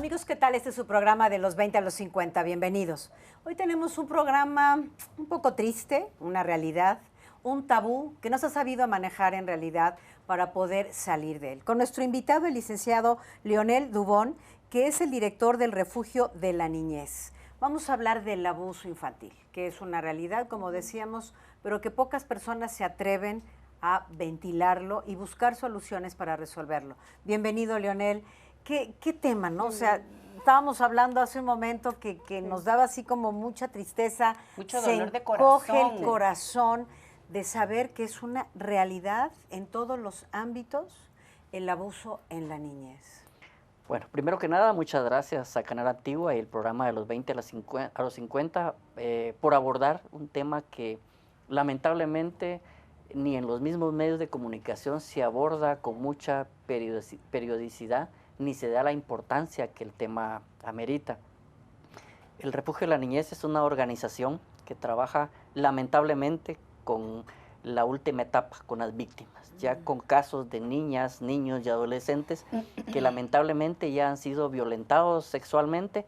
Amigos, ¿qué tal? Este es su programa de los 20 a los 50. Bienvenidos. Hoy tenemos un programa un poco triste, una realidad, un tabú que no se ha sabido manejar en realidad para poder salir de él. Con nuestro invitado, el licenciado Lionel Dubón, que es el director del Refugio de la Niñez. Vamos a hablar del abuso infantil, que es una realidad, como decíamos, pero que pocas personas se atreven a ventilarlo y buscar soluciones para resolverlo. Bienvenido, Lionel. ¿Qué tema, no? O sea, estábamos hablando hace un momento que nos daba así como mucha tristeza. Mucho dolor de corazón. Se corazón. el corazón de saber que es una realidad en todos los ámbitos el abuso en la niñez. Bueno, primero que nada, muchas gracias a Canal Antigua y el programa de los 20 a los 50 por abordar un tema que lamentablemente ni en los mismos medios de comunicación se aborda con mucha periodicidad, ni se da la importancia que el tema amerita. El Refugio de la Niñez es una organización que trabaja lamentablemente con la última etapa, con las víctimas, ya con casos de niñas, niños y adolescentes que lamentablemente ya han sido violentados sexualmente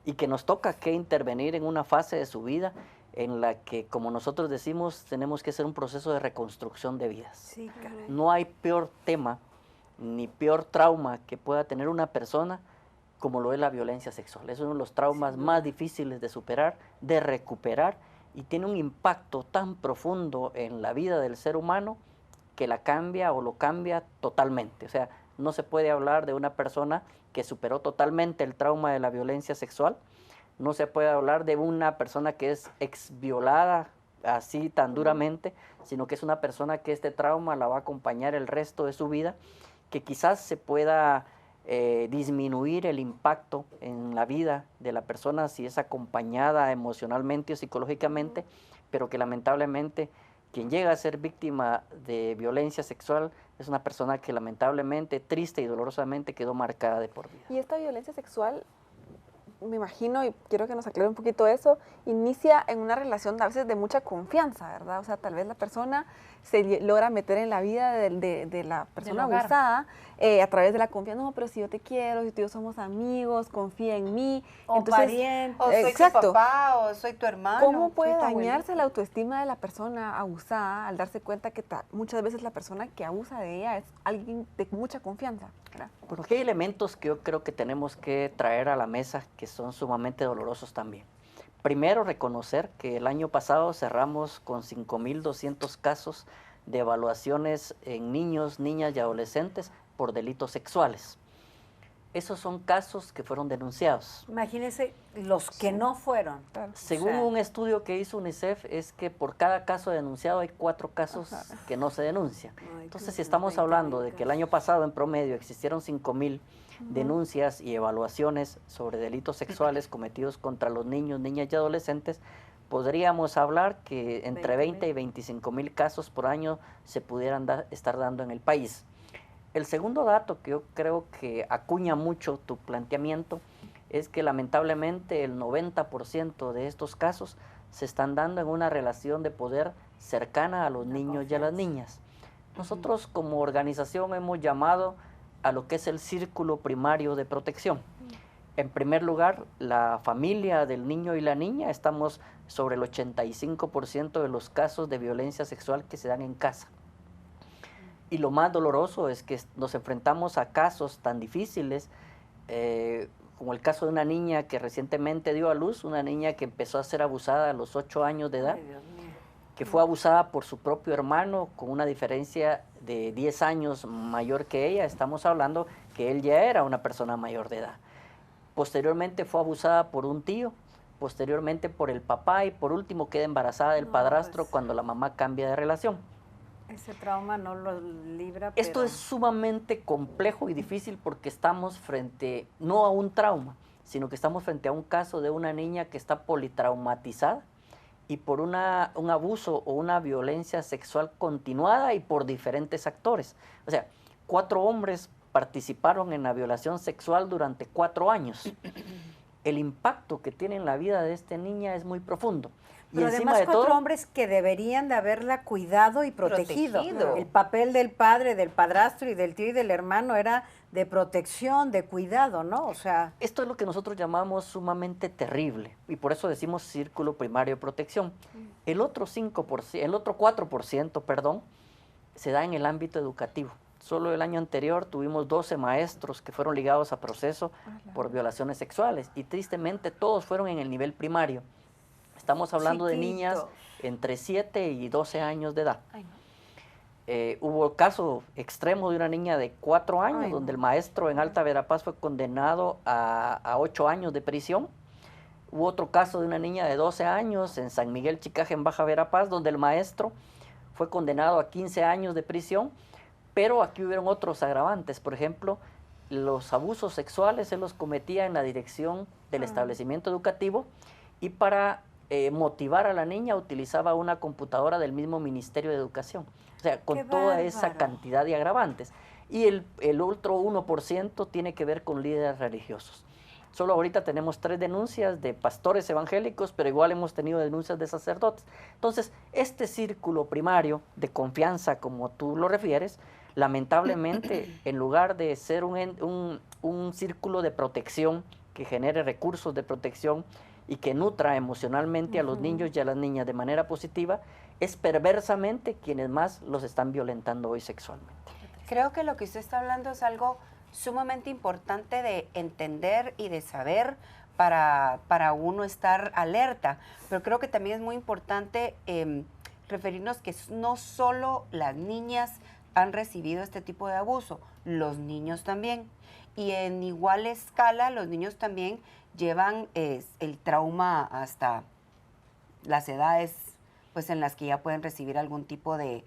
y que nos toca que intervenir en una fase de su vida en la que, como nosotros decimos, tenemos que hacer un proceso de reconstrucción de vidas. Sí, caray. No hay peor tema ni peor trauma que pueda tener una persona como lo es la violencia sexual. Es uno de los traumas más difíciles de superar, de recuperar, y tiene un impacto tan profundo en la vida del ser humano que la cambia o lo cambia totalmente. O sea, no se puede hablar de una persona que superó totalmente el trauma de la violencia sexual, no se puede hablar de una persona que es exviolada así tan duramente, sino que es una persona que este trauma la va a acompañar el resto de su vida, que quizás se pueda disminuir el impacto en la vida de la persona si es acompañada emocionalmente o psicológicamente, pero que lamentablemente quien llega a ser víctima de violencia sexual es una persona que lamentablemente, triste y dolorosamente quedó marcada de por vida. Y esta violencia sexual, me imagino, y quiero que nos aclare un poquito eso, inicia en una relación a veces de mucha confianza, ¿verdad? O sea, tal vez la persona se logra meter en la vida de la persona abusada a través de la confianza. No, pero si yo te quiero, si tú y yo somos amigos, confía en mí. O entonces, pariente. O soy tu papá, o soy tu hermano. ¿Cómo puede soy tu dañarse la autoestima de la persona abusada al darse cuenta que muchas veces la persona que abusa de ella es alguien de mucha confianza, ¿verdad? Bueno, aquí hay elementos que yo creo que tenemos que traer a la mesa que son sumamente dolorosos también. Primero, reconocer que el año pasado cerramos con 5.200 casos de evaluaciones en niños, niñas y adolescentes por delitos sexuales. Esos son casos que fueron denunciados. Imagínense los que no fueron. Según un estudio que hizo UNICEF, es que por cada caso denunciado hay 4 casos que no se denuncian. Entonces, si estamos hablando de que el año pasado en promedio existieron 5.000 denuncias y evaluaciones sobre delitos sexuales cometidos contra los niños, niñas y adolescentes, podríamos hablar que entre 20 y 25.000 casos por año se pudieran estar dando en el país. El segundo dato que yo creo que acuña mucho tu planteamiento es que lamentablemente el 90% de estos casos se están dando en una relación de poder cercana a los niños y a las niñas. Nosotros como organización hemos llamado a lo que es el círculo primario de protección. En primer lugar, la familia del niño y la niña, estamos sobre el 85% de los casos de violencia sexual que se dan en casa. Y lo más doloroso es que nos enfrentamos a casos tan difíciles, como el caso de una niña que recientemente dio a luz, una niña que empezó a ser abusada a los 8 años de edad, que fue abusada por su propio hermano con una diferencia de 10 años mayor que ella. Estamos hablando que él ya era una persona mayor de edad. Posteriormente fue abusada por un tío, posteriormente por el papá y por último queda embarazada del padrastro cuando la mamá cambia de relación. Ese trauma no lo libra. Esto es sumamente complejo y difícil porque estamos frente, no a un trauma, sino que estamos frente a un caso de una niña que está politraumatizada y por un abuso o una violencia sexual continuada y por diferentes actores. O sea, 4 hombres participaron en la violación sexual durante 4 años. El impacto que tiene en la vida de esta niña es muy profundo. Pero encima además de 4 todo, hombres que deberían de haberla cuidado y protegido. Protegido. El papel del padre, del padrastro y del tío y del hermano era de protección, de cuidado, ¿no? O sea, esto es lo que nosotros llamamos sumamente terrible y por eso decimos círculo primario de protección. El otro 4%, perdón, se da en el ámbito educativo. Solo el año anterior tuvimos 12 maestros que fueron ligados a proceso por violaciones sexuales y tristemente todos fueron en el nivel primario. Estamos hablando de niñas chiquitos. entre 7 y 12 años de edad. Ay, no. Hubo caso extremo de una niña de 4 años, Ay, no. donde el maestro en Alta Verapaz fue condenado a 8 años de prisión. Hubo otro caso de una niña de 12 años en San Miguel Chicaje, en Baja Verapaz, donde el maestro fue condenado a 15 años de prisión, pero aquí hubieron otros agravantes. Por ejemplo, los abusos sexuales se los cometía en la dirección del establecimiento educativo y para motivar a la niña utilizaba una computadora del mismo Ministerio de Educación. O sea, con ¡Qué toda esa bárbaro! cantidad de agravantes. Y el otro 1% tiene que ver con líderes religiosos. Solo ahorita tenemos 3 denuncias de pastores evangélicos, pero igual hemos tenido denuncias de sacerdotes. Entonces, este círculo primario de confianza, como tú lo refieres, lamentablemente, en lugar de ser un círculo de protección que genere recursos de protección y que nutra emocionalmente a los niños y a las niñas de manera positiva, es perversamente quienes más los están violentando hoy sexualmente. Creo que lo que usted está hablando es algo sumamente importante de entender y de saber para uno estar alerta, pero creo que también es muy importante referirnos que no solo las niñas han recibido este tipo de abuso, los niños también, y en igual escala los niños también llevan el trauma hasta las edades pues en las que ya pueden recibir algún tipo de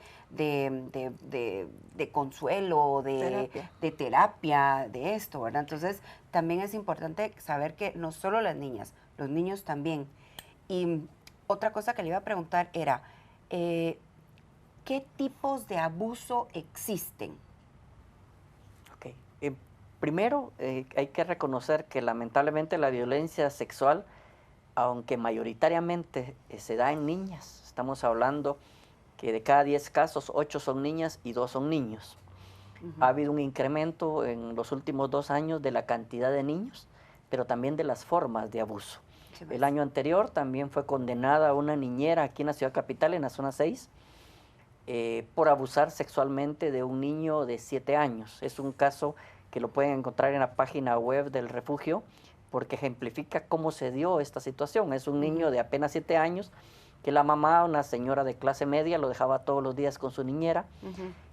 consuelo, de terapia, de esto, ¿verdad? Entonces, también es importante saber que no solo las niñas, los niños también. Y otra cosa que le iba a preguntar era, ¿qué tipos de abuso existen? Ok. Primero, hay que reconocer que lamentablemente la violencia sexual, aunque mayoritariamente se da en niñas, estamos hablando que de cada 10 casos, 8 son niñas y 2 son niños. Ha habido un incremento en los últimos 2 años de la cantidad de niños, pero también de las formas de abuso. Sí, El año anterior también fue condenada una niñera aquí en la ciudad capital, en la zona 6, por abusar sexualmente de un niño de 7 años. Es un caso que lo pueden encontrar en la página web del refugio, porque ejemplifica cómo se dio esta situación. Es un niño de apenas 7 años, que la mamá, una señora de clase media, lo dejaba todos los días con su niñera,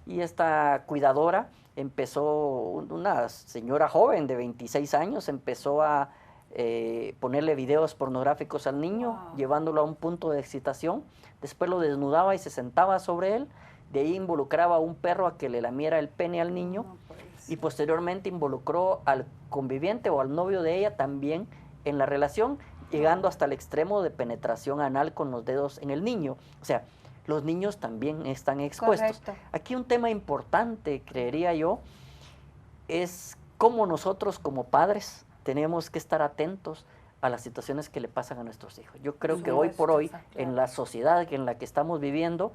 y esta cuidadora empezó, una señora joven de 26 años, empezó a ponerle videos pornográficos al niño, llevándolo a un punto de excitación, después lo desnudaba y se sentaba sobre él, de ahí involucraba a un perro a que le lamiera el pene al niño, y posteriormente involucró al conviviente o al novio de ella también en la relación, llegando hasta el extremo de penetración anal con los dedos en el niño. O sea, los niños también están expuestos. Correcto. Aquí un tema importante, creería yo, es cómo nosotros como padres tenemos que estar atentos a las situaciones que le pasan a nuestros hijos. Yo creo que hoy por hoy, en la sociedad en la que estamos viviendo,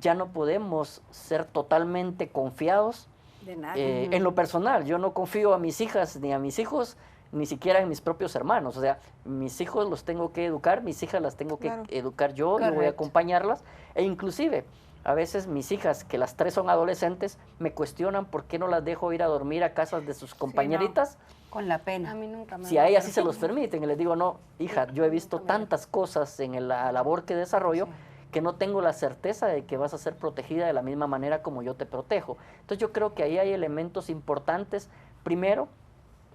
ya no podemos ser totalmente confiados de nadie. en lo personal. Yo no confío a mis hijas ni a mis hijos, ni siquiera en mis propios hermanos. O sea, mis hijos los tengo que educar, mis hijas las tengo que educar yo, yo voy a acompañarlas. E inclusive, a veces mis hijas, que las 3 son adolescentes, me cuestionan por qué no las dejo ir a dormir a casas de sus compañeritas. Con la pena. A mí nunca me Si a ellas sí se los permiten, y les digo, no, hija, yo he visto tantas cosas en la labor que desarrollo, que no tengo la certeza de que vas a ser protegida de la misma manera como yo te protejo. Entonces yo creo que ahí hay elementos importantes, primero,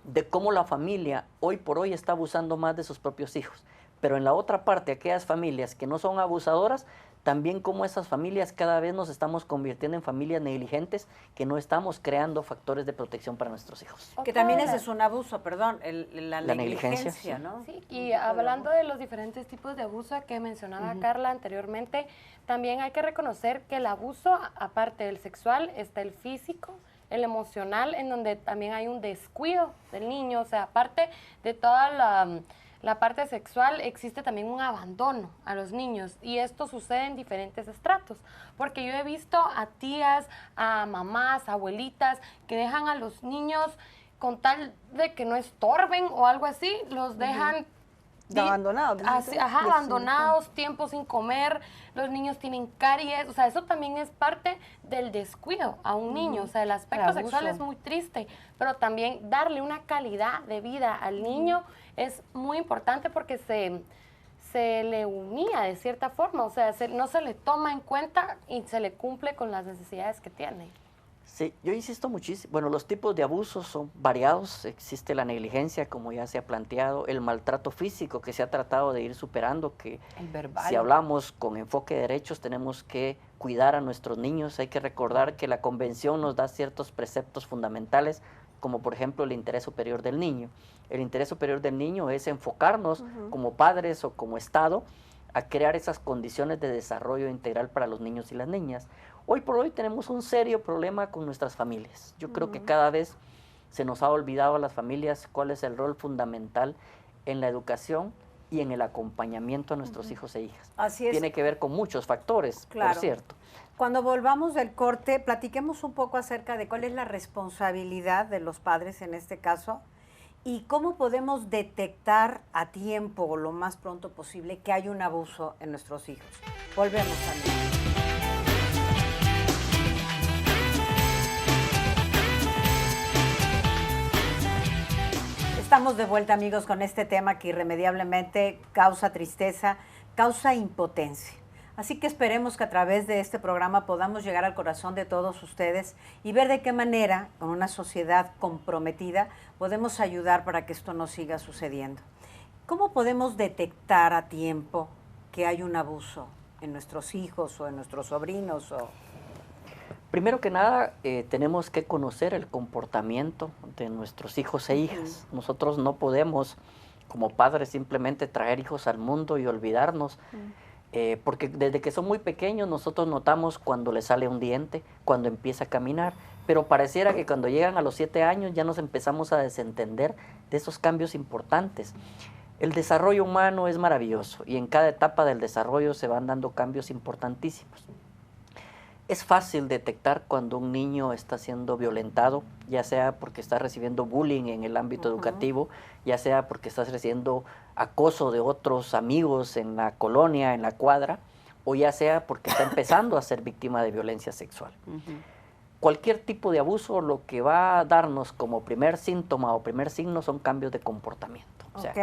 de cómo la familia hoy por hoy está abusando más de sus propios hijos. Pero en la otra parte, aquellas familias que no son abusadoras, también como esas familias cada vez nos estamos convirtiendo en familias negligentes, que no estamos creando factores de protección para nuestros hijos. Que también ese es un abuso, perdón, la negligencia, negligencia, sí. ¿no? Sí, y hablando de los diferentes tipos de abuso que mencionaba Carla anteriormente, también hay que reconocer que el abuso, aparte del sexual, está el físico, el emocional, en donde también hay un descuido del niño, o sea, aparte de toda la parte sexual, existe también un abandono a los niños y esto sucede en diferentes estratos, porque yo he visto a tías, a mamás, abuelitas que dejan a los niños con tal de que no estorben o algo así, los dejan Abandonados. así, abandonados, tiempo sin comer, los niños tienen caries, o sea, eso también es parte del descuido a un niño, o sea, el aspecto sexual es muy triste, pero también darle una calidad de vida al niño es muy importante porque se le unía de cierta forma, o sea, no se le toma en cuenta y se le cumple con las necesidades que tiene. Sí, yo insisto muchísimo. Bueno, los tipos de abusos son variados. Existe la negligencia, como ya se ha planteado, el maltrato físico que se ha tratado de ir superando, que El verbal. si hablamos con enfoque de derechos tenemos que cuidar a nuestros niños. Hay que recordar que la Convención nos da ciertos preceptos fundamentales, como por ejemplo el interés superior del niño. El interés superior del niño es enfocarnos como padres o como Estado a crear esas condiciones de desarrollo integral para los niños y las niñas. Hoy por hoy tenemos un serio problema con nuestras familias. Yo creo que cada vez se nos ha olvidado a las familias cuál es el rol fundamental en la educación y en el acompañamiento a nuestros hijos e hijas. Así es. Tiene que ver con muchos factores, Claro. por cierto. Cuando volvamos del corte, platiquemos un poco acerca de cuál es la responsabilidad de los padres en este caso y cómo podemos detectar a tiempo o lo más pronto posible que hay un abuso en nuestros hijos. Volvemos también. Estamos de vuelta, amigos, con este tema que irremediablemente causa tristeza, causa impotencia. Así que esperemos que a través de este programa podamos llegar al corazón de todos ustedes y ver de qué manera, con una sociedad comprometida, podemos ayudar para que esto no siga sucediendo. ¿Cómo podemos detectar a tiempo que hay un abuso en nuestros hijos o en nuestros sobrinos? Primero que nada, tenemos que conocer el comportamiento de nuestros hijos e hijas. Nosotros no podemos, como padres, simplemente traer hijos al mundo y olvidarnos, porque desde que son muy pequeños nosotros notamos cuando les sale un diente, cuando empieza a caminar, pero pareciera que cuando llegan a los 7 años ya nos empezamos a desentender de esos cambios importantes. El desarrollo humano es maravilloso y en cada etapa del desarrollo se van dando cambios importantísimos. Es fácil detectar cuando un niño está siendo violentado, ya sea porque está recibiendo bullying en el ámbito educativo, ya sea porque está recibiendo acoso de otros amigos en la colonia, en la cuadra, o ya sea porque está empezando a ser víctima de violencia sexual. Cualquier tipo de abuso lo que va a darnos como primer síntoma o primer signo son cambios de comportamiento. O sea,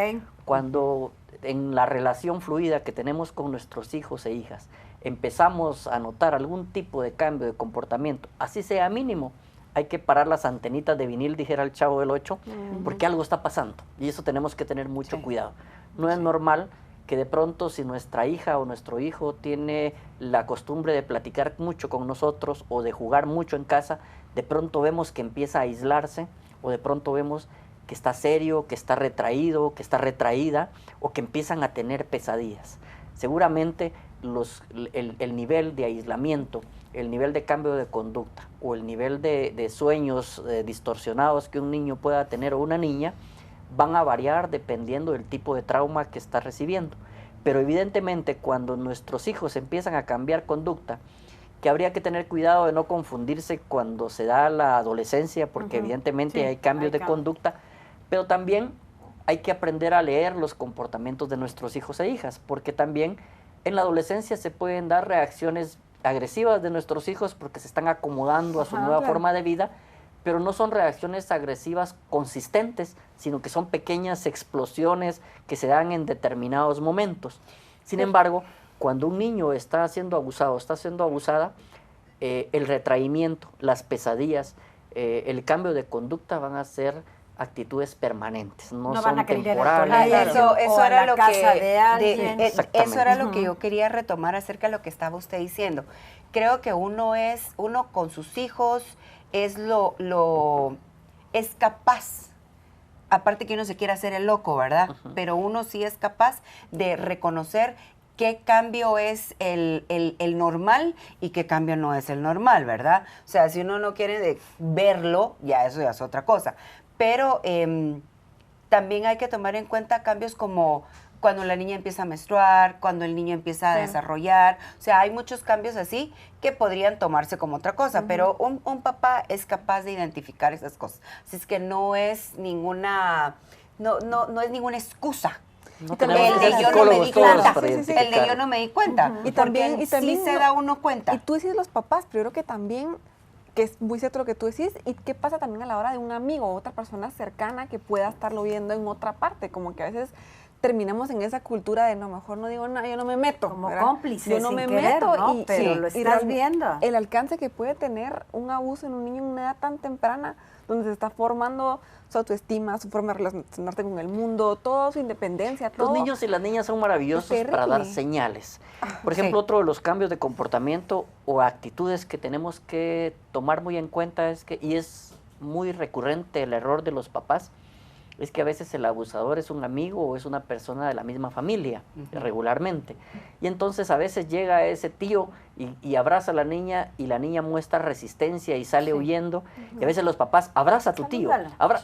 cuando en la relación fluida que tenemos con nuestros hijos e hijas empezamos a notar algún tipo de cambio de comportamiento, así sea mínimo, hay que parar las antenitas de vinil, dijera el Chavo del Ocho, porque algo está pasando y eso tenemos que tener mucho cuidado. No es normal que de pronto si nuestra hija o nuestro hijo tiene la costumbre de platicar mucho con nosotros o de jugar mucho en casa, de pronto vemos que empieza a aislarse o de pronto vemos que está serio, que está retraído, que está retraída o que empiezan a tener pesadillas. Seguramente el nivel de aislamiento, el nivel de cambio de conducta o el nivel de sueños distorsionados que un niño pueda tener o una niña van a variar dependiendo del tipo de trauma que está recibiendo. Pero evidentemente cuando nuestros hijos empiezan a cambiar conducta, que habría que tener cuidado de no confundirse cuando se da la adolescencia, porque evidentemente hay cambios de conducta, pero también hay que aprender a leer los comportamientos de nuestros hijos e hijas, porque también en la adolescencia se pueden dar reacciones agresivas de nuestros hijos porque se están acomodando a su nueva forma de vida, pero no son reacciones agresivas consistentes, sino que son pequeñas explosiones que se dan en determinados momentos. Sin embargo, cuando un niño está siendo abusado, está siendo abusada, el retraimiento, las pesadillas, el cambio de conducta van a ser actitudes permanentes, no son van a querer temporales. Eso era lo que Eso era lo que yo quería retomar acerca de lo que estaba usted diciendo. Creo que uno con sus hijos es es capaz, aparte que uno se quiere hacer el loco, ¿verdad? Pero uno sí es capaz de reconocer qué cambio es el normal y qué cambio no es el normal, ¿verdad? O sea, si uno no quiere verlo, eso ya es otra cosa. Pero también hay que tomar en cuenta cambios como cuando la niña empieza a menstruar, cuando el niño empieza a desarrollar. O sea, hay muchos cambios así que podrían tomarse como otra cosa, pero un papá es capaz de identificar esas cosas. Así es que no es ninguna, no es ninguna excusa. No El tenemos de yo no me di psicólogos cuenta. para El de identificar. yo no me di cuenta. Y también, Porque y también sí se da uno cuenta. Y tú decís los papás, pero yo creo que también, que es muy cierto lo que tú decís, y qué pasa también a la hora de un amigo o otra persona cercana que pueda estarlo viendo en otra parte, como que a veces terminamos en esa cultura de no, mejor no digo nada, yo no me meto. Como ¿verdad? cómplices, yo no sin me querer, meto ¿no? y, Pero lo y estás viendo. El alcance que puede tener un abuso en un niño en una edad tan temprana, donde se está formando su autoestima, su forma de relacionarse con el mundo, toda su independencia, todo. Los niños y las niñas son maravillosos Terrible. para dar señales. Por ejemplo, otro de los cambios de comportamiento o actitudes que tenemos que tomar muy en cuenta es que, y es muy recurrente el error de los papás, es que a veces el abusador es un amigo o es una persona de la misma familia, regularmente. Y entonces a veces llega ese tío y abraza a la niña y la niña muestra resistencia y sale huyendo. Y a veces los papás, abraza a tu tío. Salúdala.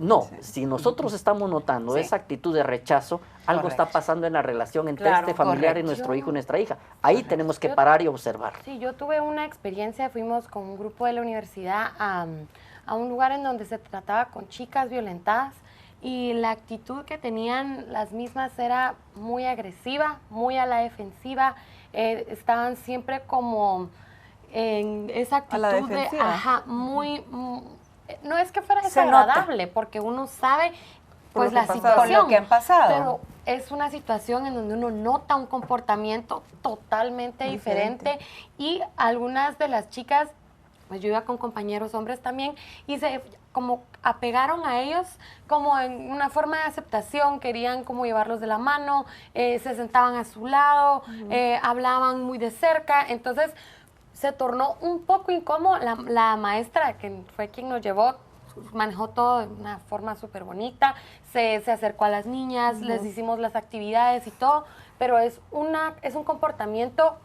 No, si nosotros estamos notando esa actitud de rechazo, algo está pasando en la relación entre este familiar y nuestro hijo y nuestra hija. Ahí tenemos que parar y observar. Sí, yo tuve una experiencia, fuimos con un grupo de la universidad a un lugar en donde se trataba con chicas violentadas. Y la actitud que tenían las mismas era muy agresiva, muy a la defensiva. Estaban siempre como en esa actitud a la defensiva. No es que fuera Se nota. desagradable, porque uno sabe pues la Con situación. lo que han pasado. Pero es una situación en donde uno nota un comportamiento totalmente diferente. Y algunas de las chicas, pues yo iba con compañeros hombres también, y se como apegaron a ellos como en una forma de aceptación, querían como llevarlos de la mano, se sentaban a su lado, hablaban muy de cerca, entonces se tornó un poco incómodo. La maestra, que fue quien nos llevó, manejó todo de una forma súper bonita, se acercó a las niñas, les hicimos las actividades y todo, pero es un comportamiento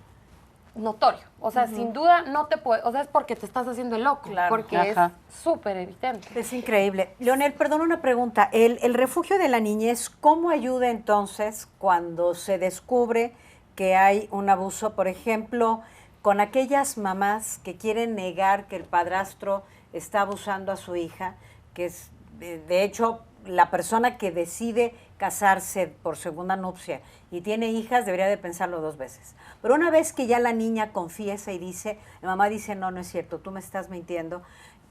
notorio, o sea, sin duda no te puede, o sea, es porque te estás haciendo el loco, porque es súper evidente. Es increíble. Leonel, perdón, una pregunta. El refugio de la niñez, ¿cómo ayuda entonces cuando se descubre que hay un abuso, por ejemplo, con aquellas mamás que quieren negar que el padrastro está abusando a su hija, que es, de hecho, la persona que decide casarse por segunda nupcia y tiene hijas debería de pensarlo 2 veces. Pero una vez que ya la niña confiesa y dice, la mamá dice, no, no es cierto, tú me estás mintiendo,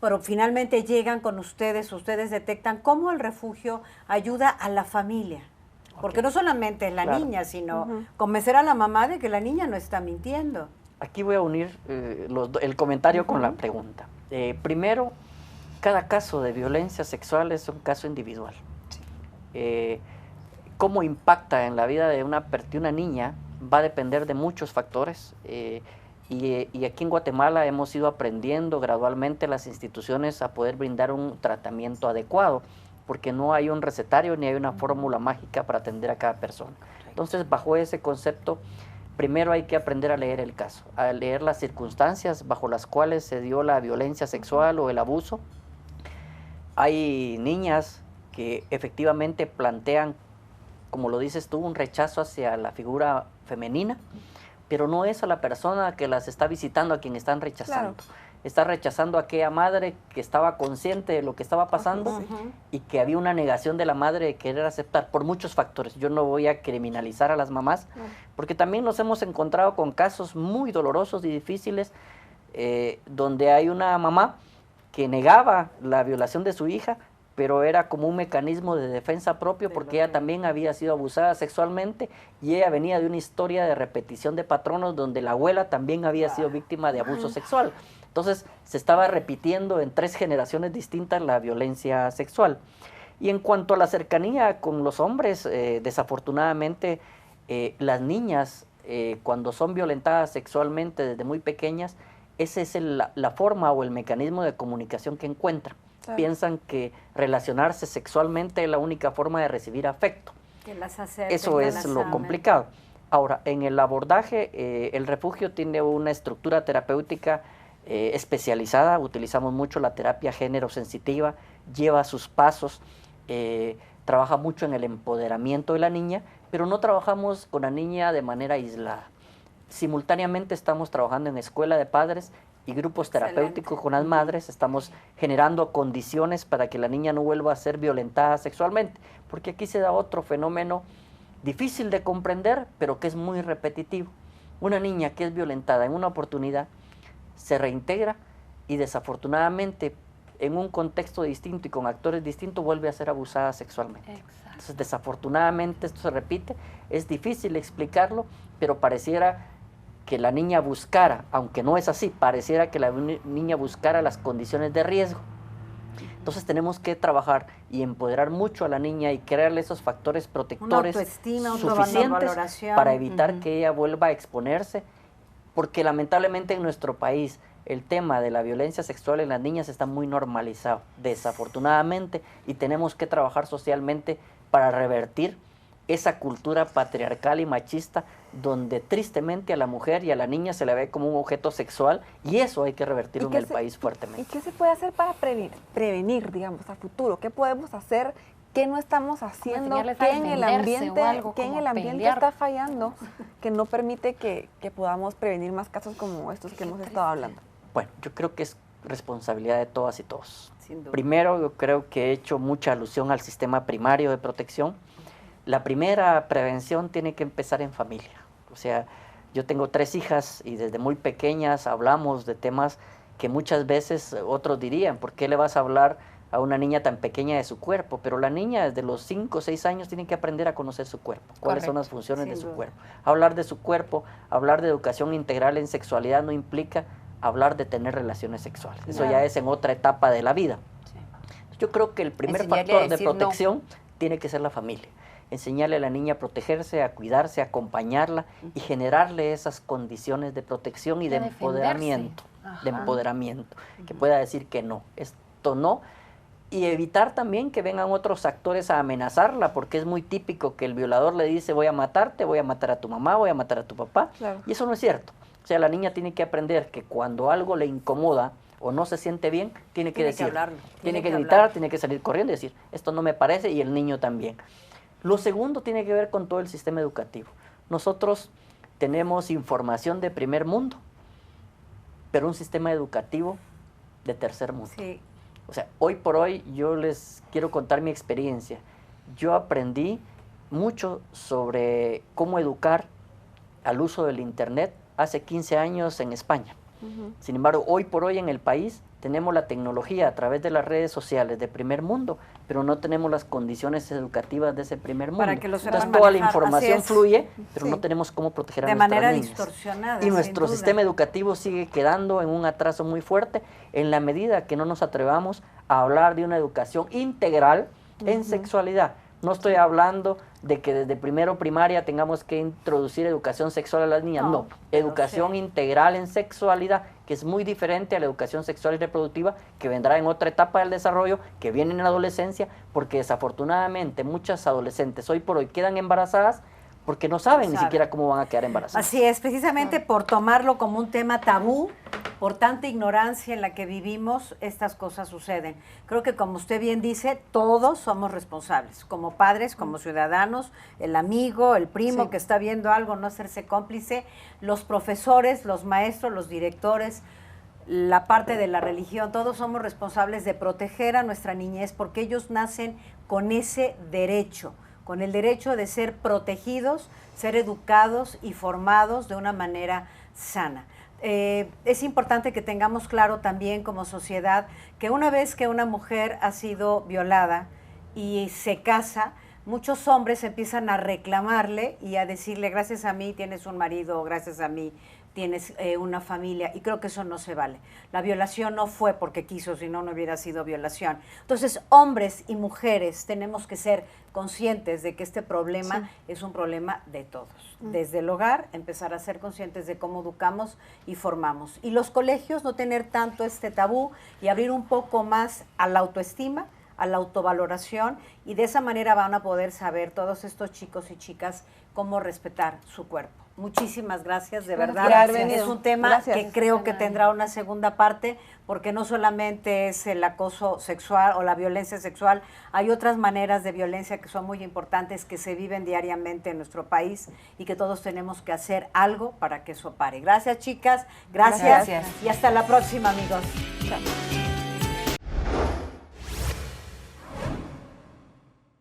pero finalmente llegan con ustedes detectan cómo el refugio ayuda a la familia. Porque no solamente es la niña, sino convencer a la mamá de que la niña no está mintiendo. Aquí voy a unir el comentario con la pregunta. Primero, cada caso de violencia sexual es un caso individual. Cómo impacta en la vida de una niña va a depender de muchos factores. Y aquí en Guatemala hemos ido aprendiendo gradualmente las instituciones a poder brindar un tratamiento adecuado, porque no hay un recetario ni hay una fórmula mágica para atender a cada persona. Entonces, bajo ese concepto, primero hay que aprender a leer el caso, a leer las circunstancias bajo las cuales se dio la violencia sexual o el abuso. Hay niñas que efectivamente plantean, como lo dices tú, un rechazo hacia la figura femenina, pero no es a la persona que las está visitando a quien están rechazando. Claro. Está rechazando a aquella madre que estaba consciente de lo que estaba pasando y que había una negación de la madre de querer aceptar por muchos factores. Yo no voy a criminalizar a las mamás, porque también nos hemos encontrado con casos muy dolorosos y difíciles donde hay una mamá que negaba la violación de su hija, pero era como un mecanismo de defensa propio porque ella también había sido abusada sexualmente y ella venía de una historia de repetición de patronos donde la abuela también había sido víctima de abuso sexual. Entonces se estaba repitiendo en 3 generaciones distintas la violencia sexual. Y en cuanto a la cercanía con los hombres, desafortunadamente las niñas cuando son violentadas sexualmente desde muy pequeñas, esa es la forma o el mecanismo de comunicación que encuentran. Claro. Piensan que relacionarse sexualmente es la única forma de recibir afecto. Que las acerquen, eso es lo complicado. Ahora, en el abordaje, el refugio tiene una estructura terapéutica especializada, utilizamos mucho la terapia género sensitiva, lleva sus pasos, trabaja mucho en el empoderamiento de la niña, pero no trabajamos con la niña de manera aislada. Simultáneamente estamos trabajando en escuela de padres y grupos terapéuticos con las madres, estamos generando condiciones para que la niña no vuelva a ser violentada sexualmente, porque aquí se da otro fenómeno difícil de comprender, pero que es muy repetitivo. Una niña que es violentada en una oportunidad se reintegra y desafortunadamente en un contexto distinto y con actores distintos vuelve a ser abusada sexualmente. Exacto. Entonces, desafortunadamente esto se repite, es difícil explicarlo, pero pareciera que la niña buscara, aunque no es así, pareciera que la niña buscara las condiciones de riesgo. Entonces tenemos que trabajar y empoderar mucho a la niña y crearle esos factores protectores suficientes para evitar que ella vuelva a exponerse, porque lamentablemente en nuestro país el tema de la violencia sexual en las niñas está muy normalizado, desafortunadamente, y tenemos que trabajar socialmente para revertir esa cultura patriarcal y machista donde tristemente a la mujer y a la niña se le ve como un objeto sexual, y eso hay que revertirlo en el país fuertemente. ¿Y qué se puede hacer para prevenir, digamos, a futuro? ¿Qué podemos hacer? ¿Qué no estamos haciendo? ¿Qué en el ambiente está fallando que no permite que podamos prevenir más casos como estos que hemos estado hablando? Bueno, yo creo que es responsabilidad de todas y todos. Primero, yo creo que he hecho mucha alusión al sistema primario de protección. La primera prevención tiene que empezar en familia. O sea, yo tengo 3 hijas y desde muy pequeñas hablamos de temas que muchas veces otros dirían, ¿por qué le vas a hablar a una niña tan pequeña de su cuerpo? Pero la niña desde los 5 o 6 años tiene que aprender a conocer su cuerpo, cuáles son las funciones de su cuerpo. Hablar de su cuerpo, hablar de educación integral en sexualidad no implica hablar de tener relaciones sexuales. Eso ya es en otra etapa de la vida. Yo creo que el primer factor de protección tiene que ser la familia. Enseñarle a la niña a protegerse, a cuidarse, a acompañarla y generarle esas condiciones de protección y de empoderamiento, que pueda decir que no, esto no, y evitar también que vengan otros actores a amenazarla, porque es muy típico que el violador le dice voy a matarte, voy a matar a tu mamá, voy a matar a tu papá, y eso no es cierto. O sea, la niña tiene que aprender que cuando algo le incomoda o no se siente bien, tiene que decir, tiene que gritar, tiene que salir corriendo y decir, esto no me parece, y el niño también. Lo segundo tiene que ver con todo el sistema educativo. Nosotros tenemos información de primer mundo, pero un sistema educativo de tercer mundo. Sí. O sea, hoy por hoy yo les quiero contar mi experiencia. Yo aprendí mucho sobre cómo educar al uso del Internet hace 15 años en España. Sin embargo, hoy por hoy en el país tenemos la tecnología a través de las redes sociales de primer mundo, pero no tenemos las condiciones educativas de ese primer mundo. Entonces toda la información fluye, pero no tenemos cómo proteger a nuestras niñas. De manera distorsionada. Y nuestro sistema educativo sigue quedando en un atraso muy fuerte en la medida que no nos atrevamos a hablar de una educación integral en sexualidad. No estoy hablando de que desde primero primaria tengamos que introducir educación sexual a las niñas, no, educación integral en sexualidad, que es muy diferente a la educación sexual y reproductiva, que vendrá en otra etapa del desarrollo, que viene en la adolescencia, porque desafortunadamente muchas adolescentes hoy por hoy quedan embarazadas porque no saben ni siquiera cómo van a quedar embarazadas. Así es, precisamente por tomarlo como un tema tabú, por tanta ignorancia en la que vivimos, estas cosas suceden. Creo que como usted bien dice, todos somos responsables, como padres, como ciudadanos, el amigo, el primo que está viendo algo, no hacerse cómplice, los profesores, los maestros, los directores, la parte de la religión, todos somos responsables de proteger a nuestra niñez porque ellos nacen con ese derecho, con el derecho de ser protegidos, ser educados y formados de una manera sana. Es importante que tengamos claro también como sociedad que una vez que una mujer ha sido violada y se casa, muchos hombres empiezan a reclamarle y a decirle gracias a mí tienes un marido, gracias a mí tienes una familia, y creo que eso no se vale. La violación no fue porque quiso, si no, no hubiera sido violación. Entonces, hombres y mujeres tenemos que ser conscientes de que este problema es un problema de todos. Desde el hogar, empezar a ser conscientes de cómo educamos y formamos. Y los colegios, no tener tanto este tabú y abrir un poco más a la autoestima, a la autovaloración, y de esa manera van a poder saber todos estos chicos y chicas cómo respetar su cuerpo. muchísimas gracias, de Gracias verdad. por haber venido. Es un tema Gracias. que creo que tendrá una segunda parte, porque no solamente es el acoso sexual o la violencia sexual, hay otras maneras de violencia que son muy importantes, que se viven diariamente en nuestro país y que todos tenemos que hacer algo para que eso pare. Gracias, chicas. Gracias. Gracias. Y hasta la próxima, amigos. Chao.